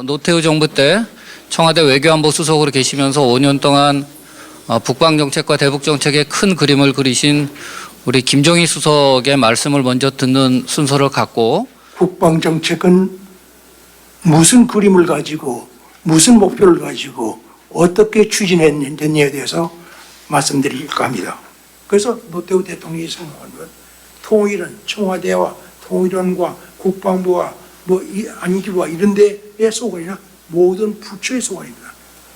노태우 정부 때 청와대 외교안보 수석으로 계시면서 5년 동안 북방 정책과 대북 정책의 큰 그림을 그리신 우리 김정희 수석의 말씀을 먼저 듣는 순서를 갖고, 국방 정책은 무슨 그림을 가지고 무슨 목표를 가지고 어떻게 추진했느냐에 대해서 말씀드릴까 합니다. 그래서 노태우 대통령이 생각한 건 통일은 청와대와 통일원과 국방부와 안기부와 이런 데의 소관이나 모든 부처의 소관입니다.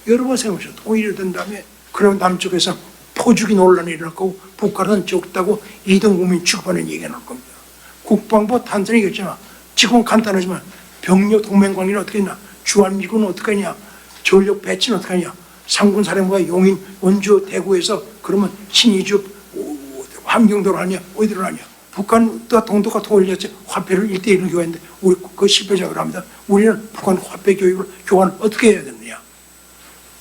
여러 번 생각하셔. 통일이 된 다음에 그럼 남쪽에서 포주기 논란이 일어났고 북한은 적다고 2등 국민 취급하는 얘기가 나올 겁니다. 국방부 단순히 얘기했잖아. 지금 간단하지만 병력 동맹관계는 어떻게 했냐, 주한미군은 어떻게 하냐, 전력 배치는 어떻게 하냐, 상군사령부가 용인, 원주, 대구에서 그러면 신의주, 함경도로 하냐, 어디로 하냐. 북한과 동독과 통일했지 화폐를 1대1로 교환했는데 우리 그 실패작을 합니다. 우리는 북한 화폐 교환을 어떻게 해야 되느냐.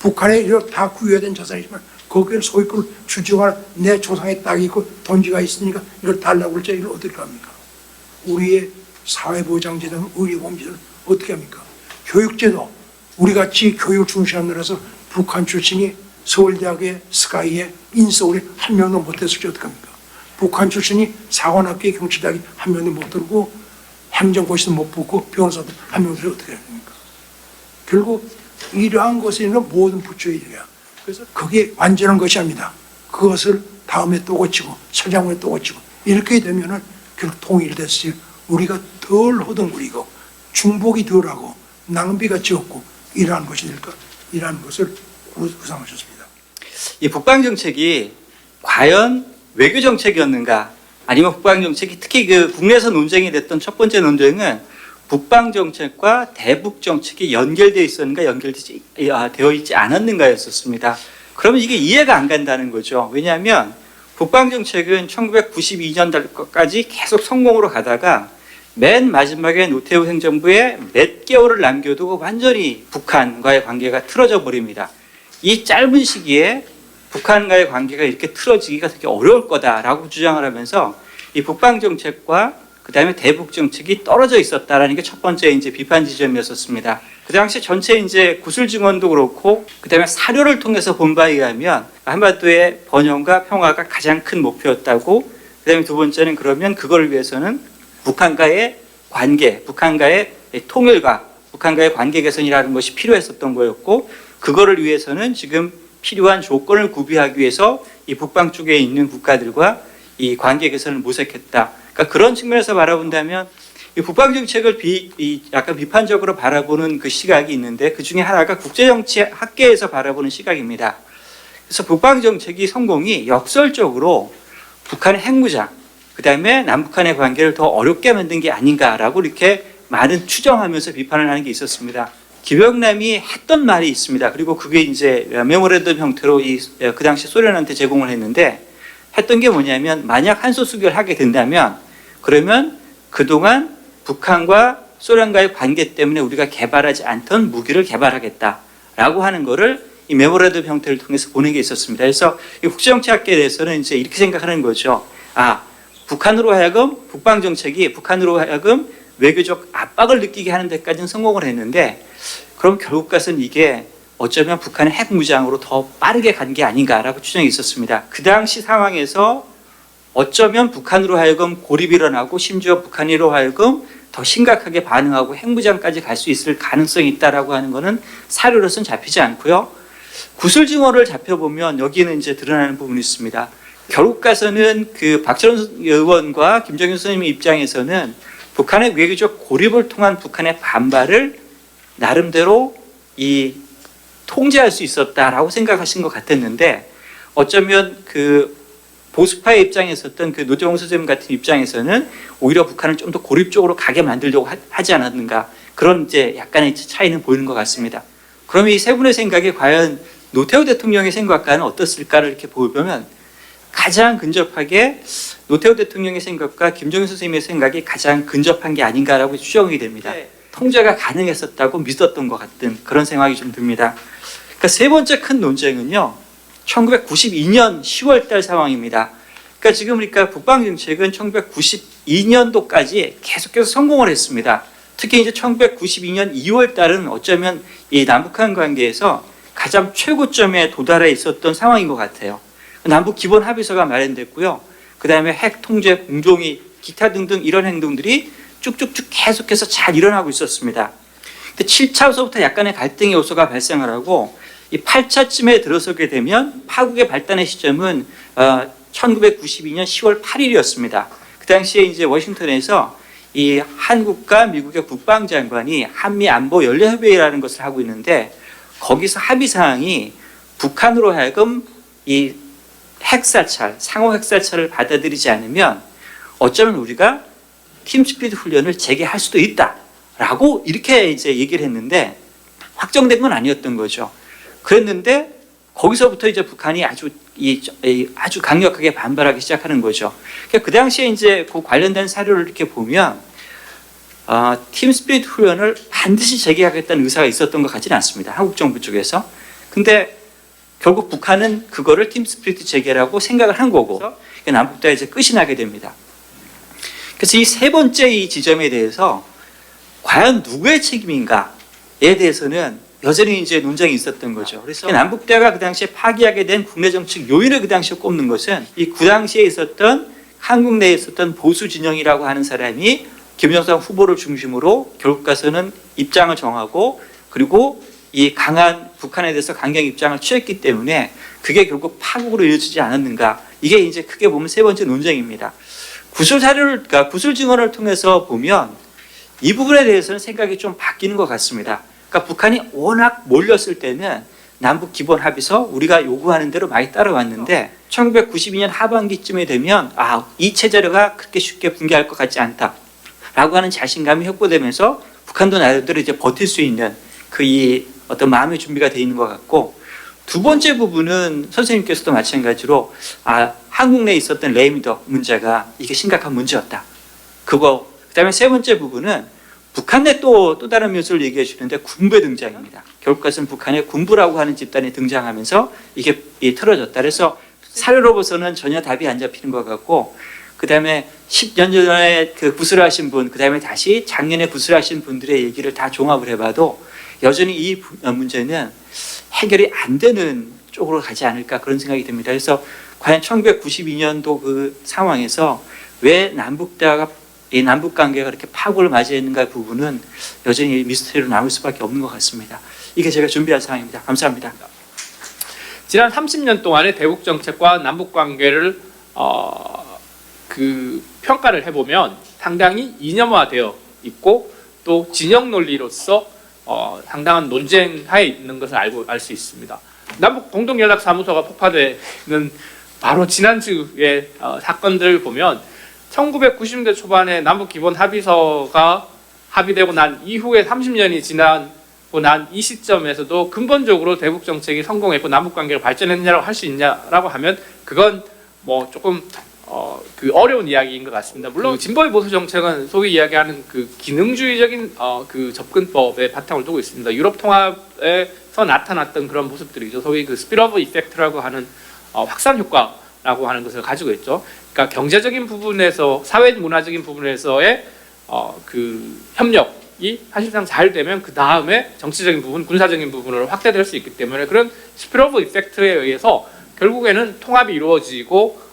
북한에 이거 다 구해야 되는 자산이지만 거기에 소유권을 주장할 내 조상의 땅이 있고 돈지가 있으니까 이걸 달라고 그럴 때 이걸 어떻게 합니까? 우리의 사회보장제도는 의료보험제도는 어떻게 합니까? 교육제도, 우리같이 교육을 중시하는 나라에서 북한 출신이 서울대학의 스카이에 인서울에 한 명도 못했을 때 어떻게 합니까? 북한 출신이 사관학교의 경찰대학에 한 명도 못 들고 행정고시도 못 붙고 변호사도 한 명도 어떻게 해야 됩니까? 결국 이러한 것에 있는 모든 부처의 일이야. 그래서 그게 완전한 것이 아닙니다. 그것을 다음에 또 고치고 차장후에 또 고치고 이렇게 되면은 결국 통일됐을 때 우리가 덜 허둥거리고 중복이 덜하고 낭비가 적고 이러한 것이 될까? 이러한 것을 구상하셨습니다. 이 북방 정책이 과연 외교 정책이었는가, 아니면 북방 정책이 특히 그 국내에서 논쟁이 됐던 첫 번째 논쟁은 북방 정책과 대북 정책이 연결되어 있었는가 연결되어 있지 않았는가였었습니다. 그러면 이게 이해가 안 간다는 거죠. 왜냐하면 북방 정책은 1992년까지 계속 성공으로 가다가 맨 마지막에 노태우 행정부에 몇 개월을 남겨두고 완전히 북한과의 관계가 틀어져 버립니다. 이 짧은 시기에 북한과의 관계가 이렇게 틀어지기가 되게 어려울 거다라고 주장을 하면서 이 북방 정책과 그 다음에 대북 정책이 떨어져 있었다라는 게 첫 번째 이제 비판 지점이었었습니다. 그 당시 전체 이제 구술 증언도 그렇고 그 다음에 사료를 통해서 본 바에 의하면 한반도의 번영과 평화가 가장 큰 목표였다고, 그 다음에 두 번째는 그러면 그걸 위해서는 북한과의 관계, 북한과의 통일과 북한과의 관계 개선이라는 것이 필요했었던 거였고, 그거를 위해서는 지금 필요한 조건을 구비하기 위해서 이 북방 쪽에 있는 국가들과 이 관계 개선을 모색했다. 그러니까 그런 측면에서 바라본다면 이 북방 정책을 약간 비판적으로 바라보는 그 시각이 있는데, 그 중에 하나가 국제정치 학계에서 바라보는 시각입니다. 그래서 북방 정책이 성공이 역설적으로 북한의 핵무장, 그 다음에 남북한의 관계를 더 어렵게 만든 게 아닌가라고 이렇게 많은 추정하면서 비판을 하는 게 있었습니다. 김영남이 했던 말이 있습니다. 그리고 그게 이제 메모랜덤 형태로 그 당시 소련한테 제공을 했는데, 했던 게 뭐냐면 만약 한소 수교를 하게 된다면 그러면 그동안 북한과 소련과의 관계 때문에 우리가 개발하지 않던 무기를 개발하겠다라고 하는 거를 이 메모랜덤 형태를 통해서 보낸 게 있었습니다. 그래서 이 국제정치학계에 대해서는 이제 이렇게 생각하는 거죠. 북한으로 하여금 북방 정책이 북한으로 하여금 외교적 압박을 느끼게 하는 데까지는 성공을 했는데, 그럼 결국 가서는 이게 어쩌면 북한의 핵 무장으로 더 빠르게 간 게 아닌가라고 추정이 있었습니다. 그 당시 상황에서 어쩌면 북한으로 하여금 고립이 일어나고 심지어 북한으로 하여금 더 심각하게 반응하고 핵 무장까지 갈 수 있을 가능성이 있다라고 하는 것은 사료로서는 잡히지 않고요. 구술 증언을 잡혀보면 여기는 이제 드러나는 부분이 있습니다. 결국 가서는 그 박철원 의원과 김정일 선생님 입장에서는 북한의 외교적 고립을 통한 북한의 반발을 나름대로 통제할 수 있었다라고 생각하신 것 같았는데, 어쩌면 그 보수파의 입장에 있었던 그 노태우 선생님 같은 입장에서는 오히려 북한을 좀 더 고립 쪽으로 가게 만들려고 하지 않았는가, 그런 이제 약간의 차이는 보이는 것 같습니다. 그러면 이 세 분의 생각이 과연 노태우 대통령의 생각과는 어떻을까를 이렇게 보면 가장 근접하게 노태우 대통령의 생각과 김정일 선생님의 생각이 가장 근접한 게 아닌가라고 추정이 됩니다. 통제가 가능했었다고 믿었던 것 같은 그런 생각이 좀 듭니다. 그러니까 세 번째 큰 논쟁은요, 1992년 10월 달 상황입니다. 그러니까 지금 북방 정책은 1992년도까지 계속해서 성공을 했습니다. 특히 이제 1992년 2월 달은 어쩌면 이 남북한 관계에서 가장 최고점에 도달해 있었던 상황인 것 같아요. 남북 기본 합의서가 마련됐고요. 그 다음에 핵 통제 공동의 기타 등등 이런 행동들이 쭉쭉쭉 계속해서 잘 일어나고 있었습니다. 근데 7차로서부터 약간의 갈등의 요소가 발생을 하고 이 8차쯤에 들어서게 되면 파국의 발단의 시점은 1992년 10월 8일이었습니다. 그 당시에 이제 워싱턴에서 이 한국과 미국의 국방장관이 한미 안보 연례협의회라는 것을 하고 있는데 거기서 합의 사항이 북한으로 하여금 이 핵사찰, 상호 핵사찰을 받아들이지 않으면 어쩌면 우리가 팀스피드 훈련을 재개할 수도 있다라고 이렇게 이제 얘기를 했는데 확정된 건 아니었던 거죠. 그랬는데 거기서부터 이제 북한이 아주 강력하게 반발하기 시작하는 거죠. 그러니까 그 당시에 이제 그 관련된 사료를 이렇게 보면 팀스피릿 훈련을 반드시 재개하겠다는 의사가 있었던 것 같지는 않습니다. 한국 정부 쪽에서. 근데 결국 북한은 그거를 팀스피릿 재개라고 생각을 한 거고 남북다 이제 끝이 나게 됩니다. 그래서 이 세 번째 이 지점에 대해서 과연 누구의 책임인가에 대해서는 여전히 이제 논쟁이 있었던 거죠. 그래서 남북대화가 그 당시에 파기하게 된 국내 정책 요인을 그 당시에 꼽는 것은 이 그 당시에 있었던 한국 내에 있었던 보수 진영이라고 하는 사람이 김정삼 후보를 중심으로 결국 가서는 입장을 정하고 그리고 이 강한 북한에 대해서 강경 입장을 취했기 때문에 그게 결국 파국으로 이어지지 않았는가. 이게 이제 크게 보면 세 번째 논쟁입니다. 구술 사료를, 그러니까 구술 증언을 통해서 보면 이 부분에 대해서는 생각이 좀 바뀌는 것 같습니다. 그러니까 북한이 워낙 몰렸을 때는 남북 기본 합의서 우리가 요구하는 대로 많이 따라왔는데 1992년 하반기쯤에 되면 이 체제가 그렇게 쉽게 붕괴할 것 같지 않다라고 하는 자신감이 확보되면서 북한도 나름대로 이제 버틸 수 있는 이 어떤 마음의 준비가 돼 있는 것 같고 두 번째 부분은 선생님께서도 마찬가지로 한국 내에 있었던 레이미더 문제가 이게 심각한 문제였다. 그다음에 세 번째 부분은 북한 내 또 다른 묘수를 얘기해 주는데 군부의 등장입니다. 결국 것은 북한의 군부라고 하는 집단이 등장하면서 이게 틀어졌다. 그래서 사료로 봐서는 전혀 답이 안 잡히는 것 같고 그다음에 10년 전에 그 구술하신 분, 그다음에 다시 작년에 구술하신 분들의 얘기를 다 종합을 해봐도 여전히 이 문제는 해결이 안 되는 쪽으로 가지 않을까 그런 생각이 듭니다. 그래서 과연 1992년도 그 상황에서 왜 이 남북 관계가 그렇게 파국을 맞이했는가 부분은 여전히 미스터리로 남을 수밖에 없는 것 같습니다. 이게 제가 준비한 사항입니다. 감사합니다. 지난 30년 동안의 대북 정책과 남북 관계를 평가를 해보면 상당히 이념화되어 있고 또 진영 논리로서 상당한 논쟁하에 있는 것을 알 수 있습니다. 남북 공동연락사무소가 폭파되는 바로 지난주의 사건들을 보면 1990년대 초반에 남북 기본 합의서가 합의되고 난 이후에 30년이 지나고 난 이 시점에서도 근본적으로 대북 정책이 성공했고 남북 관계가 발전했냐라고 할 수 있냐라고 하면 그건 뭐 조금 어려운 이야기인 것 같습니다. 물론 진보의 보수 정책은 소위 이야기하는 그 기능주의적인 그 접근법에 바탕을 두고 있습니다. 유럽 통합에서 나타났던 그런 모습들이죠. 소위 그 스피러브 이펙트라고 하는 확산 효과라고 하는 것을 가지고 있죠. 그러니까 경제적인 부분에서 사회 문화적인 부분에서의 그 협력이 사실상 잘 되면 그 다음에 정치적인 부분, 군사적인 부분으로 확대될 수 있기 때문에 그런 스피러브 이펙트에 의해서 결국에는 통합이 이루어지고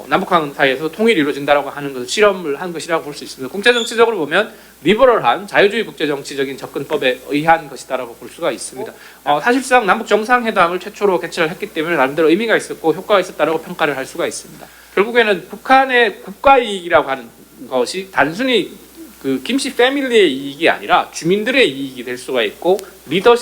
남북한 사이에서 통일이 이루어진다라고 하는 것을 실험을 한 것이라고 볼 수 있습니다. 국제 정치적으로 보면 리버럴한 자유주의 국제 정치적인 접근법에 의한 것이다라고 볼 수가 있습니다. 사실상 남북 정상회담을 최초로 개최를 했기 때문에 나름대로 의미가 있었고 효과가 있었다라고 평가를 할 수가 있습니다. 결국에는 북한의 국가 이익이라고 하는 것이 단순히 그 김씨 패밀리의 이익이 아니라 주민들의 이익이 될 수가 있고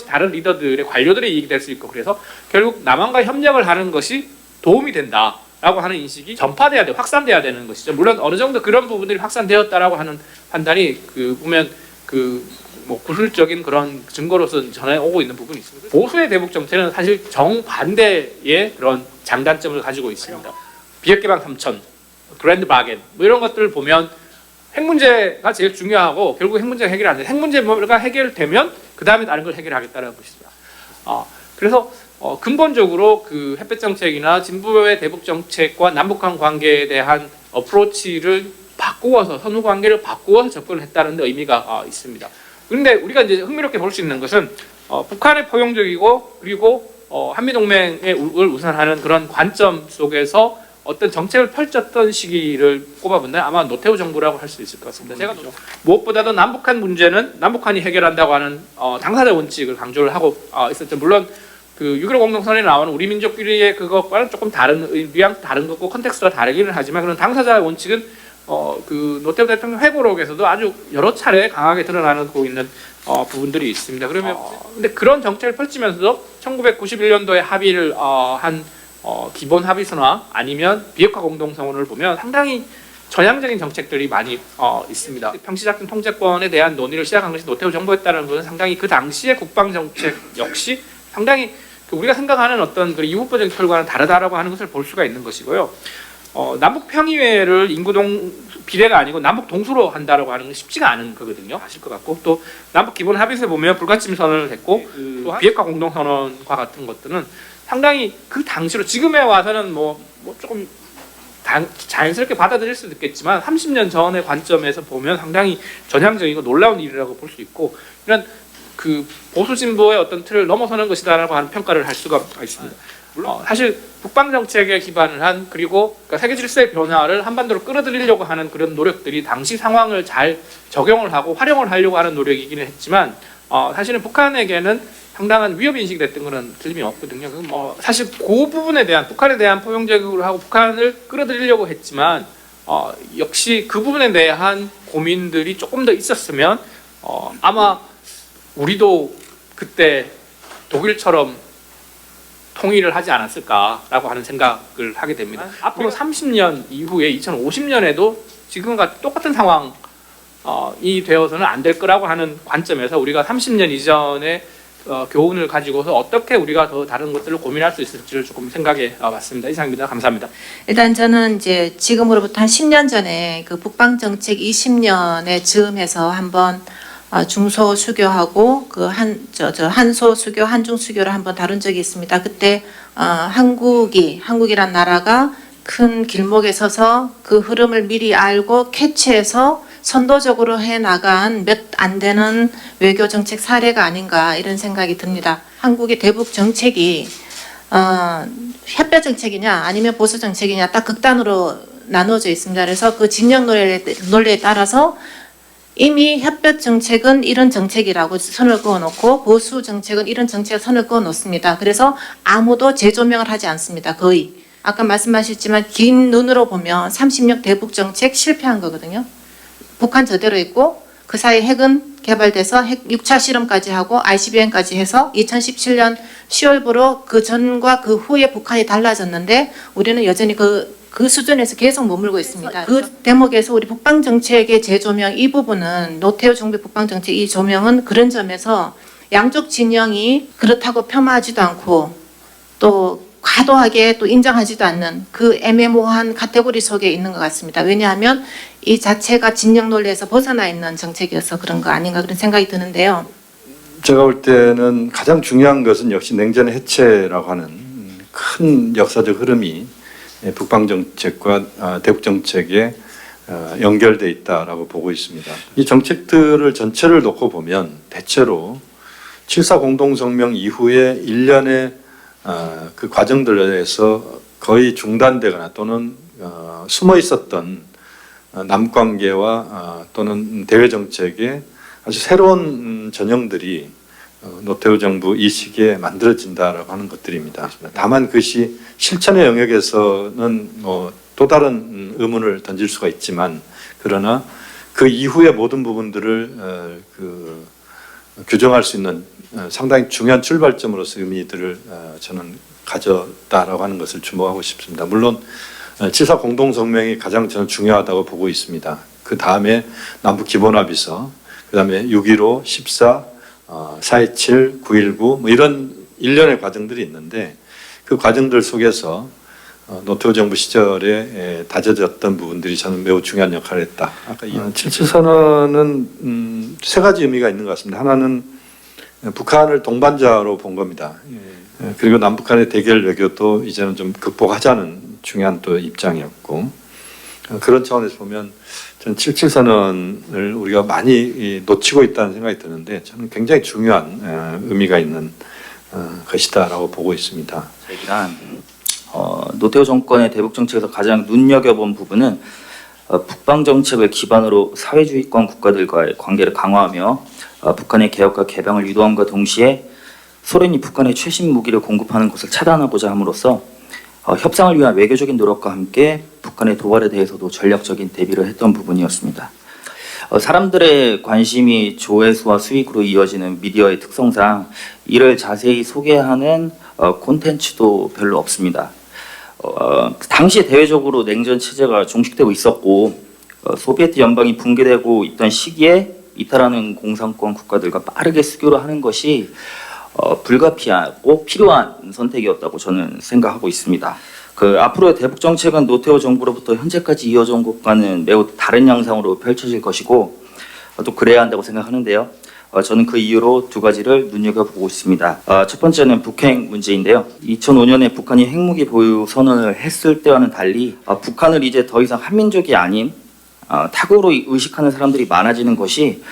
다른 리더들의 관료들의 이익이 될 수 있고 그래서 결국 남한과 협력을 하는 것이 도움이 된다. 라고 하는 인식이 전파돼야 돼, 확산돼야 되는 것이죠. 물론 어느 정도 그런 부분들이 확산되었다라고 하는 판단이 보면 구술적인 그런 증거로서 전해 오고 있는 부분이 있습니다. 보수의 대북 정책은 사실 정반대의 그런 장단점을 가지고 있습니다. 비핵개방 3천, 그랜드 바겐 이런 것들을 보면 핵 문제가 제일 중요하고 결국 핵 문제가 해결이 안 돼. 핵 문제가 해결되면 그 다음에 다른 걸 해결하겠다는 것입니다. 그래서 근본적으로 그 햇볕 정책이나 진보의 대북 정책과 남북한 관계에 대한 어프로치를 바꾸어서 선후 관계를 바꾸어서 접근을 했다는 데 의미가 있습니다. 그런데 우리가 이제 흥미롭게 볼 수 있는 것은 북한의 포용적이고 그리고 한미 동맹을 우선하는 그런 관점 속에서 어떤 정책을 펼쳤던 시기를 꼽아본다면 아마 노태우 정부라고 할 수 있을 것 같습니다. 제가 무엇보다도 남북한 문제는 남북한이 해결한다고 하는 당사자 원칙을 강조를 하고 있었죠. 물론 그 6.15 공동선언에 나오는 우리 민족끼리의 그것과는 조금 다른 뉘앙스 다른 거고 컨텍스트가 다르기는 하지만 그런 당사자 원칙은 그 노태우 대통령 회고록에서도 아주 여러 차례 강하게 드러나고 있는 부분들이 있습니다. 그러면 근데 그런 정책을 펼치면서도 1991년도에 합의를 한 기본 합의서나 아니면 비핵화 공동선언을 보면 상당히 전향적인 정책들이 많이 있습니다. 평시작전 통제권에 대한 논의를 시작한 것이 노태우 정부였다는 것은 상당히 그 당시의 국방 정책 역시 상당히 우리가 생각하는 어떤 그 이후법적인 결과는 다르다라고 하는 것을 볼 수가 있는 것이고요. 남북 평의회를 인구동 비례가 아니고 남북 동수로 한다라고 하는 건 쉽지가 않은 거거든요. 아실 것 같고 또 남북 기본 합의서에 보면 불가침 선언을 했고 또 비핵화 공동 선언과 같은 것들은 상당히 그 당시로 지금에 와서는 뭐 조금 자연스럽게 받아들일 수도 있겠지만 30년 전의 관점에서 보면 상당히 전향적이고 놀라운 일이라고 볼 수 있고 이런 그 보수 진보의 어떤 틀을 넘어서는 것이다라고 하는 평가를 할 수가 있습니다. 사실 북방 정책에 기반을 한 그리고 그러니까 세계 질서의 변화를 한반도로 끌어들이려고 하는 그런 노력들이 당시 상황을 잘 적용을 하고 활용을 하려고 하는 노력이기는 했지만 사실은 북한에게는 상당한 위협 인식이 됐던 것은 틀림이 없거든요. 사실 그 부분에 대한 북한에 대한 포용적으로 하고 북한을 끌어들이려고 했지만 역시 그 부분에 대한 고민들이 조금 더 있었으면 아마 우리도 그때 독일처럼 통일을 하지 않았을까라고 하는 생각을 하게 됩니다. 앞으로 30년 이후에 2050년에도 지금과 똑같은 상황이 되어서는 안 될 거라고 하는 관점에서 우리가 30년 이전에 교훈을 가지고서 어떻게 우리가 더 다른 것들을 고민할 수 있을지를 조금 생각해 봤습니다. 이상입니다. 감사합니다. 일단 저는 이제 지금으로부터 한 10년 전에 그 북방 정책 20년에 즈음해서 한번 중소 수교하고 그 한소 수교, 한중 수교를 한번 다룬 적이 있습니다. 그때 한국이란 나라가 큰 길목에 서서 그 흐름을 미리 알고 캐치해서 선도적으로 해 나간 몇 안 되는 외교 정책 사례가 아닌가 이런 생각이 듭니다. 한국의 대북 정책이 협배 정책이냐 아니면 보수 정책이냐 딱 극단으로 나누어져 있습니다. 그래서 그 진영 논리에 따라서 이미 협력 정책은 이런 정책이라고 선을 그어놓고 보수 정책은 이런 정책을 선을 그어놓습니다. 그래서 아무도 재조명을 하지 않습니다. 거의. 아까 말씀하셨지만 긴 눈으로 보면 30년 대북 정책 실패한 거거든요. 북한 저대로 있고 그 사이 핵은 개발돼서 핵 6차 실험까지 하고 ICBM까지 해서 2017년 10월부로 그 전과 그 후에 북한이 달라졌는데 우리는 여전히 그 수준에서 계속 머물고 있습니다. 그 대목에서 우리 북방 정책의 재조명 이 부분은 노태우 정부의 북방 정책 이 조명은 그런 점에서 양쪽 진영이 그렇다고 폄하하지도 않고 또 과도하게 또 인정하지도 않는 그 애매모호한 카테고리 속에 있는 것 같습니다. 왜냐하면 이 자체가 진영 논리에서 벗어나 있는 정책이어서 그런 거 아닌가 그런 생각이 드는데요. 제가 볼 때는 가장 중요한 것은 역시 냉전의 해체라고 하는 큰 역사적 흐름이 북방 정책과 대북 정책에 연결돼 있다라고 보고 있습니다. 이 정책들을 전체를 놓고 보면 대체로 7.4 공동성명 이후에 일련의 그 과정들에서 거의 중단되거나 또는 숨어 있었던 남관계와 또는 대외 정책의 아주 새로운 전형들이 노태우 정부 이 시기에 만들어진다라고 하는 것들입니다. 다만 그것이 실천의 영역에서는 또 다른 의문을 던질 수가 있지만 그러나 그 이후의 모든 부분들을 규정할 수 있는 상당히 중요한 출발점으로서 의미들을 저는 가졌다라고 하는 것을 주목하고 싶습니다. 물론 7.4 공동성명이 가장 저는 중요하다고 보고 있습니다. 그 다음에 남북기본합의서, 그 다음에 6.15, 14, 4.27, 9.19 뭐 이런 일련의 과정들이 있는데 그 과정들 속에서 노태우 정부 시절에 다져졌던 부분들이 저는 매우 중요한 역할을 했다. 아까 7.7선언은 세 가지 의미가 있는 것 같습니다. 하나는 북한을 동반자로 본 겁니다. 그리고 남북한의 대결 외교도 이제는 좀 극복하자는 중요한 또 입장이었고 그런 차원에서 보면 저는 77선언을 우리가 많이 놓치고 있다는 생각이 드는데 저는 굉장히 중요한 의미가 있는 것이다라고 보고 있습니다. 일단 노태우 정권의 대북 정책에서 가장 눈여겨본 부분은 북방 정책을 기반으로 사회주의권 국가들과의 관계를 강화하며 북한의 개혁과 개방을 유도함과 동시에 소련이 북한의 최신 무기를 공급하는 것을 차단하고자 함으로써 협상을 위한 외교적인 노력과 함께 북한의 도발에 대해서도 전략적인 대비를 했던 부분이었습니다. 사람들의 관심이 조회수와 수익으로 이어지는 미디어의 특성상 이를 자세히 소개하는 콘텐츠도 별로 없습니다. 당시에 대외적으로 냉전 체제가 종식되고 있었고 소비에트 연방이 붕괴되고 있던 시기에 이탈하는 공산권 국가들과 빠르게 수교를 하는 것이 불가피하고 필요한 선택이었다고 저는 생각하고 있습니다. 앞으로의 대북 정책은 노태우 정부로부터 현재까지 이어져 온 것과는 매우 다른 양상으로 펼쳐질 것이고 또 그래야 한다고 생각하는데요. 저는 그 이유로 두 가지를 눈여겨보고 있습니다. 첫 번째는 북핵 문제인데요. 2005년에 북한이 핵무기 보유 선언을 했을 때와는 달리 북한을 이제 더 이상 한민족이 아닌 타국으로 의식하는 사람들이 많아지는 것이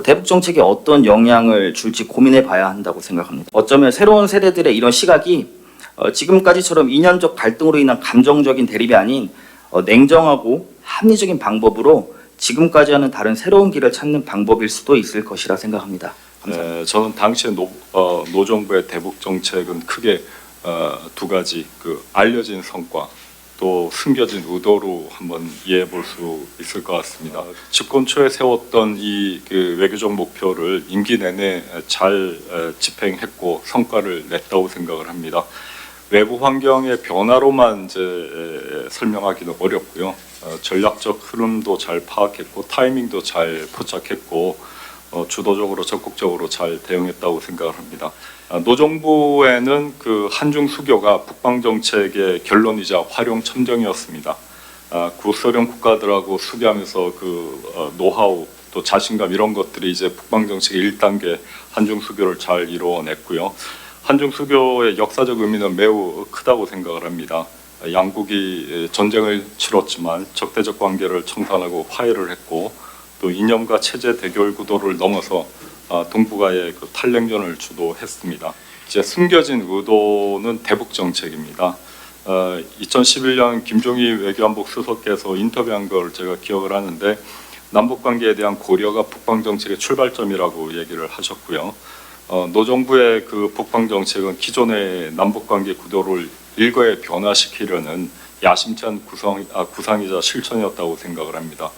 대북 정책에 어떤 영향을 줄지 고민해 봐야 한다고 생각합니다. 어쩌면 새로운 세대들의 이런 시각이 지금까지처럼 이념적 갈등으로 인한 감정적인 대립이 아닌 냉정하고 합리적인 방법으로 지금까지와는 다른 새로운 길을 찾는 방법일 수도 있을 것이라 생각합니다. 네, 저는 당시에 노정부의 대북 정책은 크게 두 가지 알려진 성과 또 숨겨진 의도로 한번 이해해 볼 수 있을 것 같습니다. 집권 초에 세웠던 이 외교적 목표를 임기 내내 잘 집행했고 성과를 냈다고 생각을 합니다. 외부 환경의 변화로만 이제 설명하기는 어렵고요. 전략적 흐름도 잘 파악했고 타이밍도 잘 포착했고 주도적으로 적극적으로 잘 대응했다고 생각을 합니다. 노정부에는 한중 수교가 북방 정책의 결론이자 활용 첨정이었습니다. 구소련 국가들하고 수교하면서 노하우 또 자신감 이런 것들이 이제 북방 정책의 1단계 한중 수교를 잘 이루어냈고요. 한중 수교의 역사적 의미는 매우 크다고 생각을 합니다. 양국이 전쟁을 치렀지만 적대적 관계를 청산하고 화해를 했고 또 이념과 체제 대결 구도를 넘어서 동북아의 탈냉전을 주도했습니다. 이제 숨겨진 의도는 대북 정책입니다. 2011년 김종희 외교안보 수석께서 인터뷰한 걸 제가 기억을 하는데 남북 관계에 대한 고려가 북방 정책의 출발점이라고 얘기를 하셨고요. 노정부의 북방 정책은 기존의 남북 관계 구도를 일거에 변화시키려는 야심찬 구상이자 실천이었다고 생각을 합니다.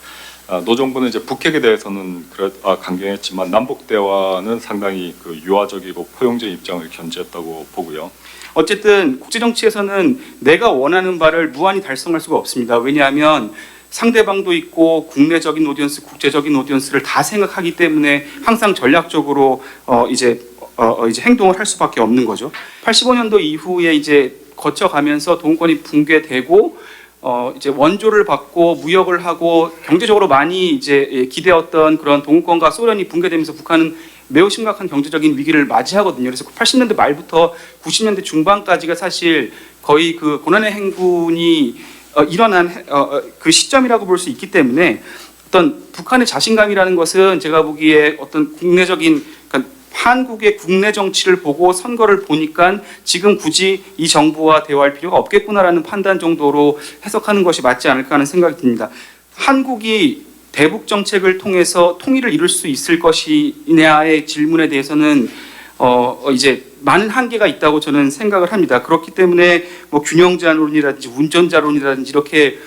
노정부는 이제 북핵에 대해서는 강경했지만 남북 대화는 상당히 유화적이고 포용적인 입장을 견지했다고 보고요. 어쨌든 국제 정치에서는 내가 원하는 바를 무한히 달성할 수가 없습니다. 왜냐하면 상대방도 있고 국내적인 오디언스, 국제적인 오디언스를 다 생각하기 때문에 항상 전략적으로 이제 행동을 할 수밖에 없는 거죠. 85년도 이후에 이제 거쳐가면서 동원권이 붕괴되고 이제 원조를 받고 무역을 하고 경제적으로 많이 이제 기대었던 그런 동원권과 소련이 붕괴되면서 북한은 매우 심각한 경제적인 위기를 맞이하거든요. 그래서 80년대 말부터 90년대 중반까지가 사실 거의 고난의 행군이 일어난 그 시점이라고 볼 수 있기 때문에 어떤 북한의 자신감이라는 것은 제가 보기에 어떤 국내적인 그러니까 한국의 국내 정치를 보고 선거를 보니까 지금 굳이 이 정부와 대화할 필요가 없겠구나라는 판단 정도로 해석하는 것이 맞지 않을까 하는 생각이 듭니다. 한국이 대북 정책을 통해서 통일을 이룰 수 있을 것이냐의 질문에 대해서는 이제 많은 한계가 있다고 저는 생각을 합니다. 그렇기 때문에 균형자론이라든지 운전자론이라든지 이렇게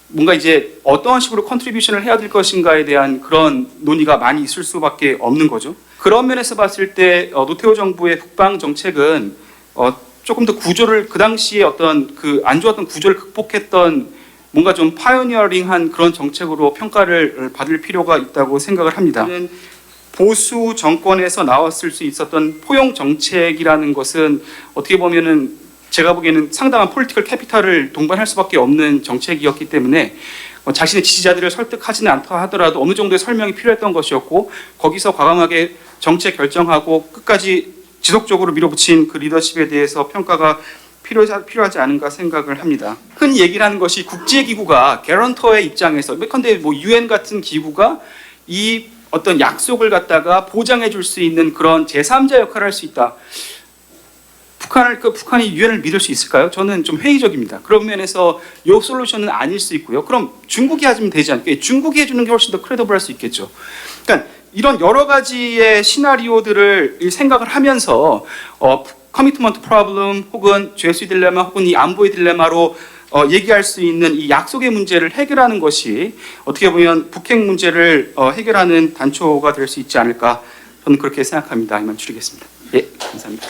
뭔가 이제 어떠한 식으로 컨트리뷰션을 해야 될 것인가에 대한 그런 논의가 많이 있을 수밖에 없는 거죠. 그런 면에서 봤을 때 노태우 정부의 북방 정책은 조금 더 구조를 그 당시에 어떤 안 좋았던 구조를 극복했던 뭔가 좀 파이오니어링한 그런 정책으로 평가를 받을 필요가 있다고 생각을 합니다. 보수 정권에서 나왔을 수 있었던 포용 정책이라는 것은 어떻게 보면은 제가 보기에는 상당한 폴리티컬 캐피탈을 동반할 수밖에 없는 정책이었기 때문에 자신의 지지자들을 설득하지는 않다 하더라도 어느 정도의 설명이 필요했던 것이었고 거기서 과감하게 정책 결정하고 끝까지 지속적으로 밀어붙인 그 리더십에 대해서 평가가 필요하지 않은가 생각을 합니다. 큰 얘기라는 것이 국제기구가 개런터의 입장에서, 예컨대 뭐 UN 같은 기구가 이 어떤 약속을 갖다가 보장해 줄 수 있는 그런 제3자 역할을 할 수 있다. 북한이 유엔을 믿을 수 있을까요? 저는 좀 회의적입니다. 그런 면에서 이 솔루션은 아닐 수 있고요. 그럼 중국이 해주면 되지 않을까요? 중국이 해주는 게 훨씬 더 크레더블할 수 있겠죠. 그러니까 이런 여러 가지의 시나리오들을 생각을 하면서 커미트먼트 프로블럼 혹은 죄수의 딜레마 혹은 이 안보의 딜레마로 얘기할 수 있는 이 약속의 문제를 해결하는 것이 어떻게 보면 북핵 문제를 해결하는 단초가 될 수 있지 않을까, 저는 그렇게 생각합니다. 이만 줄이겠습니다. 예, 감사합니다.